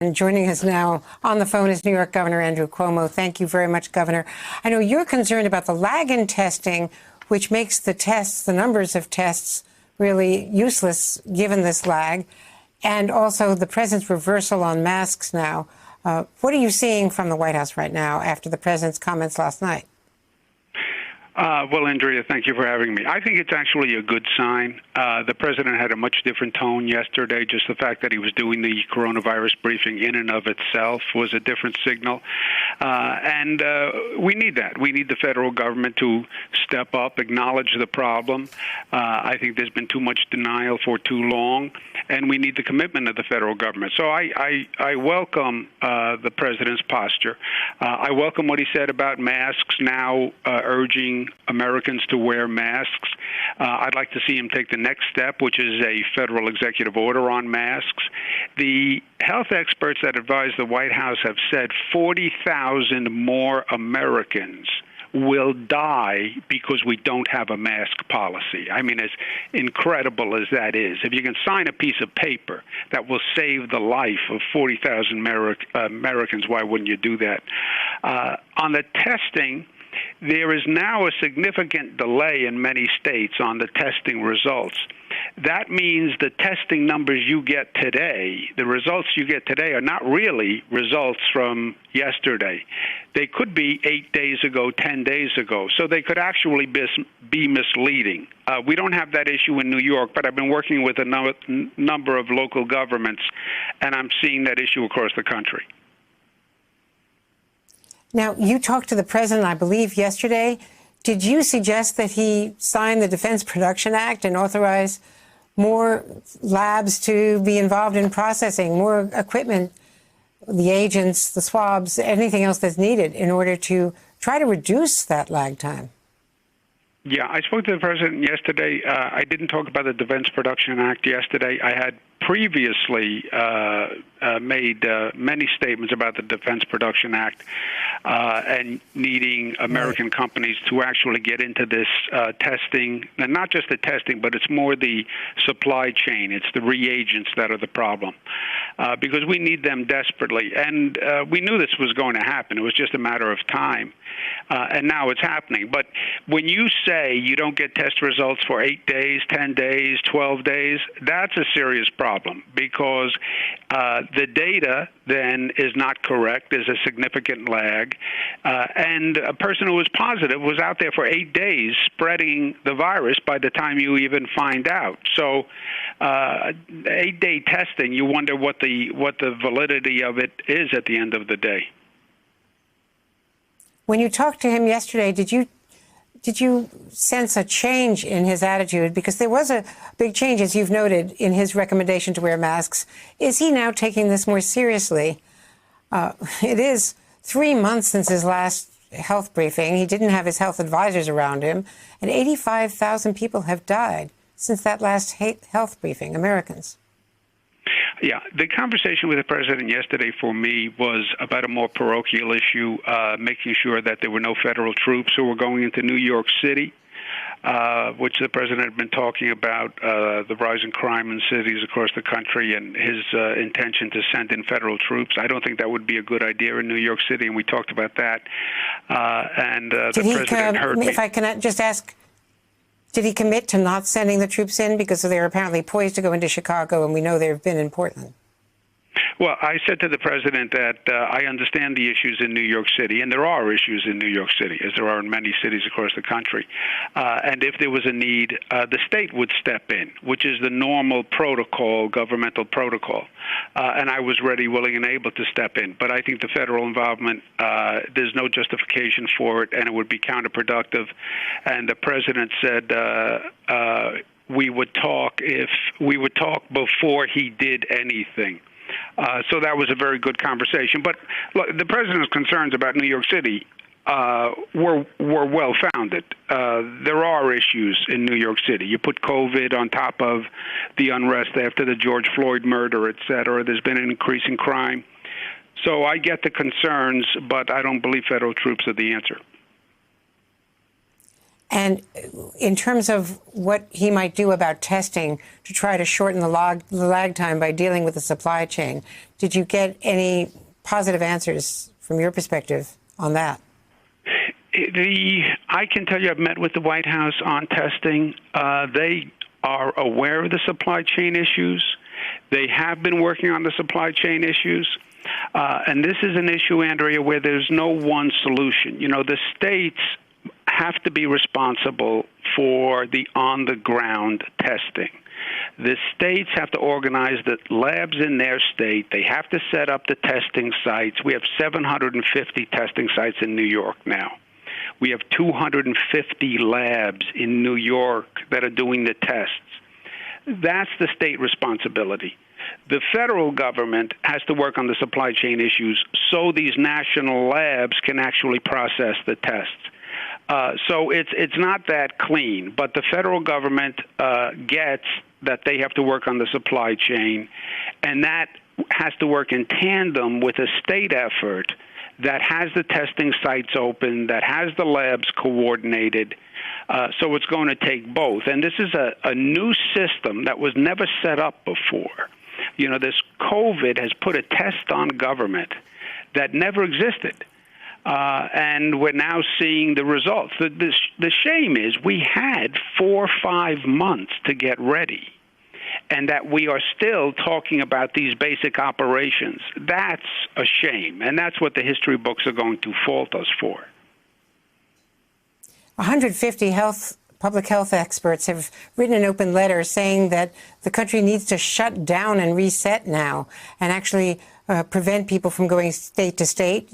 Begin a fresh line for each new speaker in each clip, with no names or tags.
And joining us now on the phone is New York Governor Andrew Cuomo. Thank you very much, Governor. I know you're concerned about the lag in testing, which makes the tests, the numbers of tests, really useless given this lag, and also the president's reversal on masks now. What are you seeing from the White House right now after the president's comments last night?
Well, Andrea, thank you for having me. I think it's actually a good sign. The president had a much different tone yesterday. Just the fact that he was doing the coronavirus briefing in and of itself was a different signal. And we need that. We need the federal government to step up, acknowledge the problem. I think there's been too much denial for too long, and we need the commitment of the federal government. So I welcome the president's posture. I welcome what he said about masks, now urging Americans to wear masks. I'd like to see him take the next step, which is a federal executive order on masks. The health experts that advise the White House have said 40,000 more Americans will die because we don't have a mask policy. I mean, as incredible as that is, if you can sign a piece of paper that will save the life of 40,000 Americans, why wouldn't you do that? On the testing, there is now a significant delay in many states on the testing results. That means the testing numbers you get today, the results you get today, are not really results from yesterday. They could be 8 days ago, 10 days ago, so they could actually be misleading. We don't have that issue in New York, but I've been working with a number of local governments, and I'm seeing that issue across the country.
Now, you talked to the president, I believe, yesterday. Did you suggest that he sign the Defense Production Act and authorize more labs to be involved in processing, more equipment, the agents, the swabs, anything else that's needed in order to try to reduce that lag time?
Yeah, I spoke to the president yesterday. I didn't talk about the Defense Production Act yesterday. I had previously made many statements about the Defense Production Act and needing American companies to actually get into this testing, and not just the testing, but it's more the supply chain. It's the reagents that are the problem, because we need them desperately. And we knew this was going to happen. It was just a matter of time. And now it's happening. But when you say you don't get test results for 8 days, 10 days, 12 days, that's a serious problem, because the data then is not correct. There's a significant lag. And a person who was positive was out there for 8 days spreading the virus by the time you even find out. So 8-day testing, you wonder what the validity of it is at the end of the day.
When you talked to him yesterday, did you sense a change in his attitude? Because there was a big change, as you've noted, in his recommendation to wear masks. Is he now taking this more seriously? It is 3 months since his last health briefing. He didn't have his health advisors around him, and 85,000 people have died since that last health briefing, Americans.
Yeah, the conversation with the president yesterday for me was about a more parochial issue, making sure that there were no federal troops who were going into New York City, which the president had been talking about, the rise in crime in cities across the country and his intention to send in federal troops. I don't think that would be a good idea in New York City, and we talked about that. The president heard me.
If I can just ask, did he commit to not sending the troops in because they're apparently poised to go into Chicago, and we know they've been in Portland?
Well, I said to the president that I understand the issues in New York City, and there are issues in New York City, as there are in many cities across the country. And if there was a need, the state would step in, which is the normal protocol, governmental protocol. And I was ready, willing, and able to step in. But I think the federal involvement, there's no justification for it, and it would be counterproductive. And the president said we would talk before he did anything. So that was a very good conversation. But look, the president's concerns about New York City were well-founded. There are issues in New York City. You put COVID on top of the unrest after the George Floyd murder, et cetera. There's been an increase in crime. So I get the concerns, but I don't believe federal troops are the answer.
And in terms of what he might do about testing to try to shorten the lag time by dealing with the supply chain, did you get any positive answers from your perspective on that?
I can tell you I've met with the White House on testing. They are aware of the supply chain issues. They have been working on the supply chain issues. And this is an issue, Andrea, where there's no one solution. You know, the states have to be responsible for the on-the-ground testing. The states have to organize the labs in their state. They have to set up the testing sites. We have 750 testing sites in New York now. We have 250 labs in New York that are doing the tests. That's the state responsibility. The federal government has to work on the supply chain issues so these national labs can actually process the tests. So it's not that clean, but the federal government gets that they have to work on the supply chain, and that has to work in tandem with a state effort that has the testing sites open, that has the labs coordinated. So it's going to take both. And this is a new system that was never set up before. You know, this COVID has put a test on government that never existed. And we're now seeing the results. The shame is we had 4 or 5 months to get ready, and that we are still talking about these basic operations. That's a shame, and that's what the history books are going to fault us for.
150 public health experts have written an open letter saying that the country needs to shut down and reset now and actually prevent people from going state to state.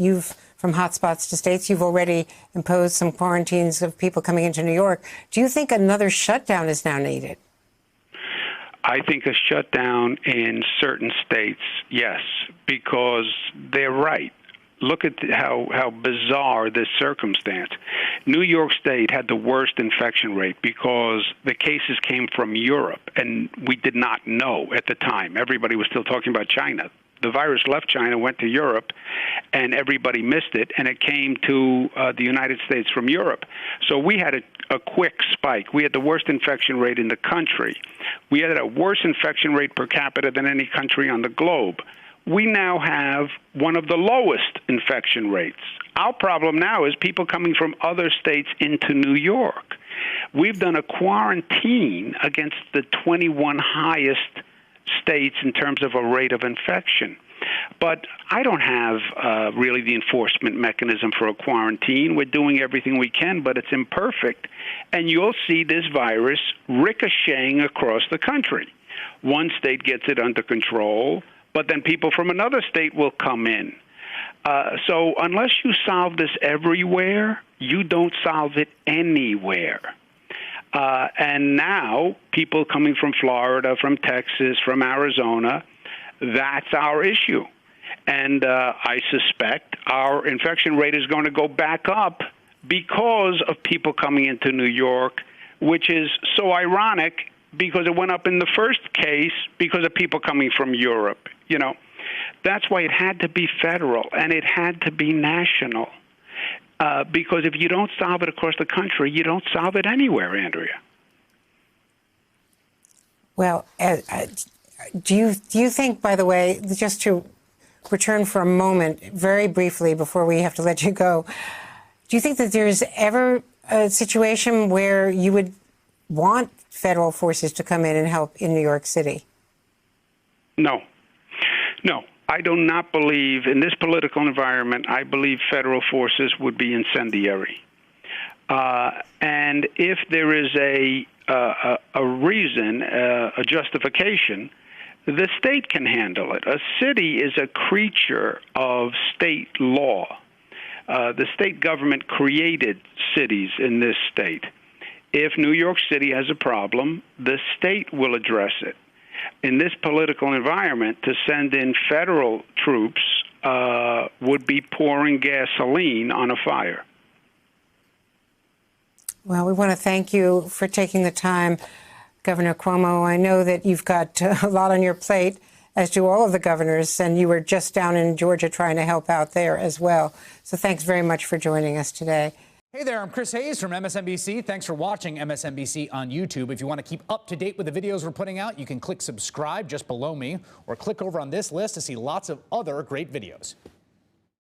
From hotspots to states, you've already imposed some quarantines of people coming into New York. Do you think another shutdown is now needed?
I think a shutdown in certain states, yes, because they're right. Look at how bizarre this circumstance. New York State had the worst infection rate because the cases came from Europe, and we did not know at the time. Everybody was still talking about China. The virus left China, went to Europe, and everybody missed it, and it came to the United States from Europe. So we had a quick spike. We had the worst infection rate in the country. We had a worse infection rate per capita than any country on the globe. We now have one of the lowest infection rates. Our problem now is people coming from other states into New York. We've done a quarantine against the 21 highest states in terms of a rate of infection. But I don't have really the enforcement mechanism for a quarantine. We're doing everything we can, but it's imperfect. And you'll see this virus ricocheting across the country. One state gets it under control, but then people from another state will come in. So unless you solve this everywhere, you don't solve it anywhere. And now people coming from Florida, from Texas, from Arizona, that's our issue. And I suspect our infection rate is going to go back up because of people coming into New York, which is so ironic because it went up in the first case because of people coming from Europe. You know, that's why it had to be federal and it had to be national. Because if you don't solve it across the country, you don't solve it anywhere, Andrea. Well,
do you think, by the way, just to return for a moment, very briefly before we have to let you go, do you think that there's ever a situation where you would want federal forces to come in and help in New York City?
No. I do not believe, in this political environment, I believe federal forces would be incendiary. And if there is a reason, a justification, the state can handle it. A city is a creature of state law. The state government created cities in this state. If New York City has a problem, the state will address it. In this political environment, to send in federal troops would be pouring gasoline on a fire.
Well, we want to thank you for taking the time, Governor Cuomo. I know that you've got a lot on your plate, as do all of the governors, and you were just down in Georgia trying to help out there as well. So thanks very much for joining us today.
Hey there, I'm Chris Hayes from MSNBC. Thanks for watching MSNBC on YouTube. If you want to keep up to date with the videos we're putting out, you can click subscribe just below me or click over on this list to see lots of other great videos.